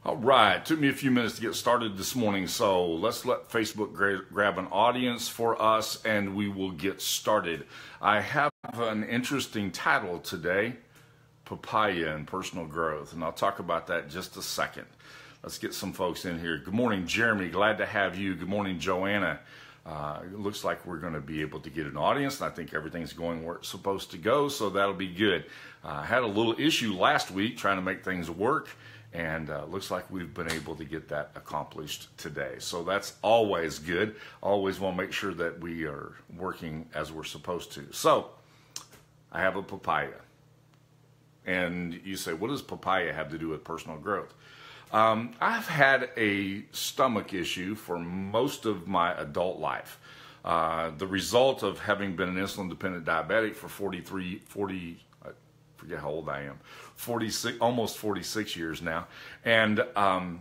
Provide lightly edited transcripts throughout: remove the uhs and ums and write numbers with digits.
All right, took me a few minutes to get started this morning, so let's let Facebook grab an audience for us and we will get started. I have an interesting title today, Papaya and Personal Growth, and I'll talk about that in just a second. Let's get some folks in here. Good morning, Jeremy. Glad to have you. Good morning, Joanna. It looks like we're going to be able to get an audience, and I think everything's going where it's supposed to go, so that'll be good. I had a little issue last week trying to make things work, and looks like we've been able to get that accomplished today. So that's always good. Always want to make sure that we are working as we're supposed to. So I have a papaya. And you say, what does papaya have to do with personal growth? I've had a stomach issue for most of my adult life. The result of having been an insulin-dependent diabetic for forget how old I am, 46, almost 46 years now. And I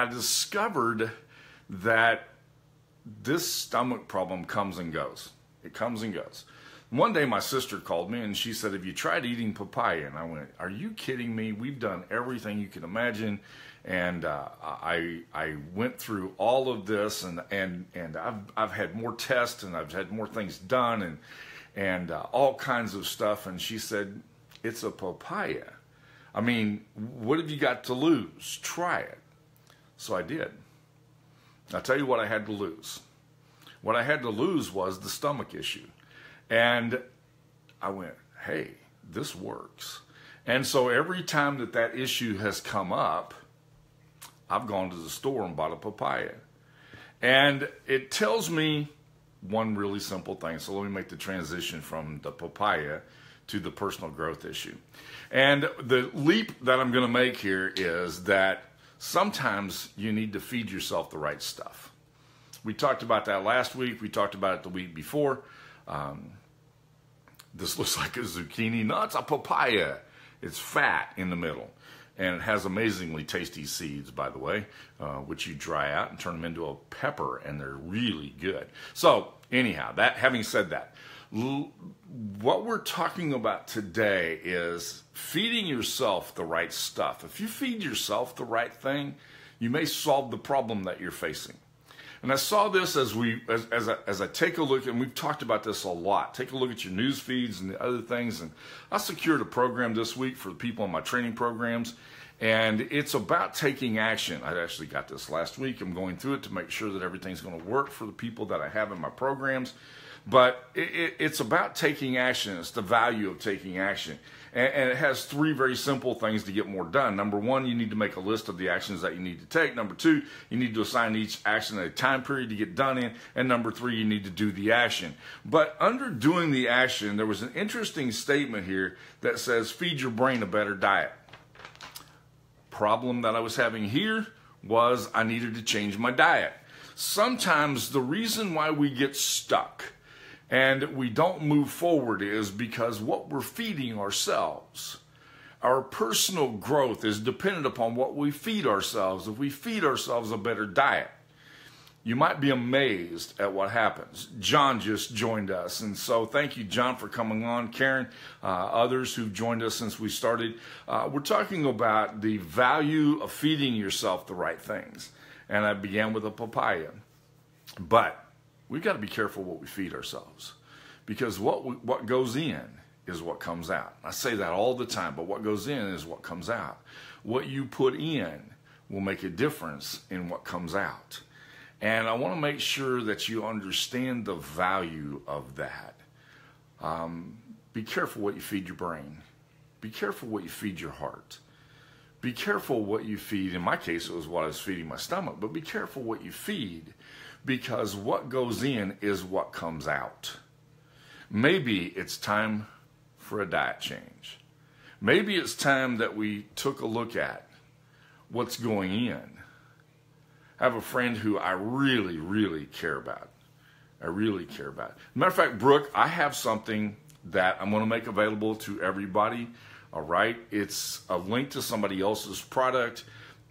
discovered that this stomach problem comes and goes. It comes and goes. One day my sister called me and she said, have you tried eating papaya? And I went, are you kidding me? We've done everything you can imagine. And I went through all of this and I've had more tests and I've had more things done and all kinds of stuff. And she said, it's a papaya. I mean, what have you got to lose? Try it. So I did. I'll tell you what I had to lose. What I had to lose was the stomach issue. And I went, hey, this works. And so every time that issue has come up, I've gone to the store and bought a papaya. And it tells me one really simple thing. So let me make the transition from the papaya to the personal growth issue. And the leap that I'm going to make here is that sometimes you need to feed yourself the right stuff. We talked about that last week. We talked about it the week before. This looks like a zucchini. No, it's a papaya. It's fat in the middle. And it has amazingly tasty seeds, by the way, which you dry out and turn them into a pepper, and they're really good. So anyhow, having said that, what we're talking about today is feeding yourself the right stuff. If you feed yourself the right thing, you may solve the problem that you're facing. And I saw this as I take a look, and we've talked about this a lot. Take a look at your news feeds and the other things. And I secured a program this week for the people in my training programs, and it's about taking action. I actually got this last week. I'm going through it to make sure that everything's going to work for the people that I have in my programs. But it's about taking action. It's the value of taking action. And it has three very simple things to get more done. Number one, you need to make a list of the actions that you need to take. Number two, you need to assign each action a time period to get done in. And number three, you need to do the action. But under doing the action, there was an interesting statement here that says, feed your brain a better diet. Problem that I was having here was I needed to change my diet. Sometimes the reason why we get stuck and we don't move forward is because what we're feeding ourselves. Our personal growth is dependent upon what we feed ourselves. If we feed ourselves a better diet, you might be amazed at what happens. John just joined us, and so thank you, John, for coming on. Karen, others who've joined us since we started. We're talking about the value of feeding yourself the right things, and I began with a papaya. But we've got to be careful what we feed ourselves, because what goes in is what comes out. I say that all the time, but what goes in is what comes out. What you put in will make a difference in what comes out. And I want to make sure that you understand the value of that. Be careful what you feed your brain. Be careful what you feed your heart. Be careful what you feed. In my case, it was what I was feeding my stomach, but be careful what you feed, because what goes in is what comes out. Maybe it's time for a diet change. Maybe it's time that we took a look at what's going in. I have a friend who I really, really care about. I really care about. Matter of fact, Brooke, I have something that I'm going to make available to everybody. All right? It's a link to somebody else's product,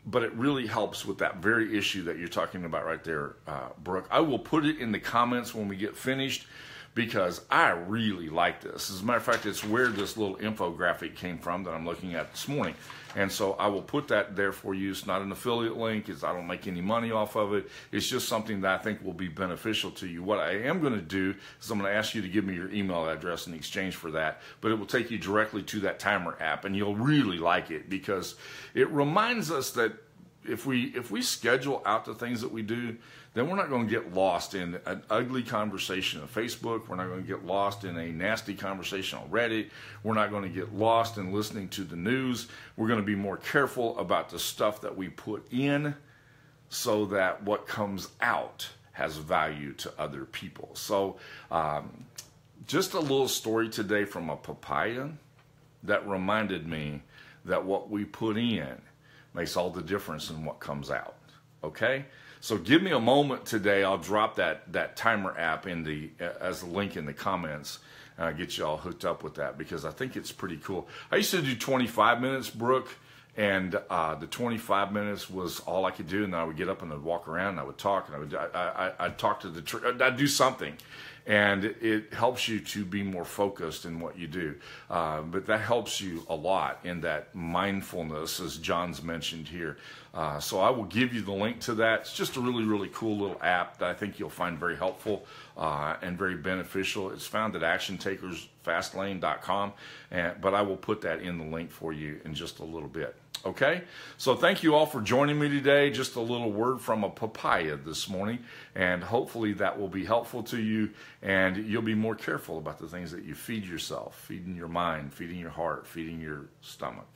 but it really helps with that very issue that you're talking about right there, Brooke. I will put it in the comments when we get finished. because I really like this. As a matter of fact, it's where this little infographic came from that I'm looking at this morning. And so I will put that there for you. It's not an affiliate link. I don't make any money off of it. It's just something that I think will be beneficial to you. What I am going to do is I'm going to ask you to give me your email address in exchange for that, but it will take you directly to that timer app, and you'll really like it because it reminds us that if we schedule out the things that we do, then we're not going to get lost in an ugly conversation on Facebook. We're not going to get lost in a nasty conversation on Reddit. We're not going to get lost in listening to the news. We're going to be more careful about the stuff that we put in so that what comes out has value to other people. So just a little story today from a papaya that reminded me that what we put in makes all the difference in what comes out. Okay? So give me a moment today. I'll drop that timer app as a link in the comments, and I'll get you all hooked up with that because I think it's pretty cool. I used to do 25 minutes, Brooke, and the 25 minutes was all I could do, and then I would get up and I'd walk around and I would talk, and I'd talk to the tree. I'd do something. And it helps you to be more focused in what you do. But that helps you a lot in that mindfulness, as John's mentioned here. So I will give you the link to that. It's just a really, really cool little app that I think you'll find very helpful and very beneficial. It's found at actiontakersfastlane.com, but I will put that in the link for you in just a little bit. Okay, so thank you all for joining me today. Just a little word from a papaya this morning, and hopefully that will be helpful to you, and you'll be more careful about the things that you feed yourself, feeding your mind, feeding your heart, feeding your stomach,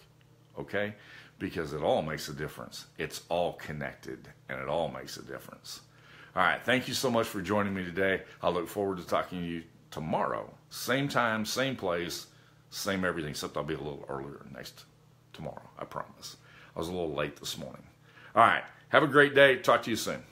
okay? Because it all makes a difference. It's all connected, and it all makes a difference. All right, thank you so much for joining me today. I look forward to talking to you tomorrow. Same time, same place, same everything, except I'll be a little earlier tomorrow, I promise. I was a little late this morning. All right, have a great day. Talk to you soon.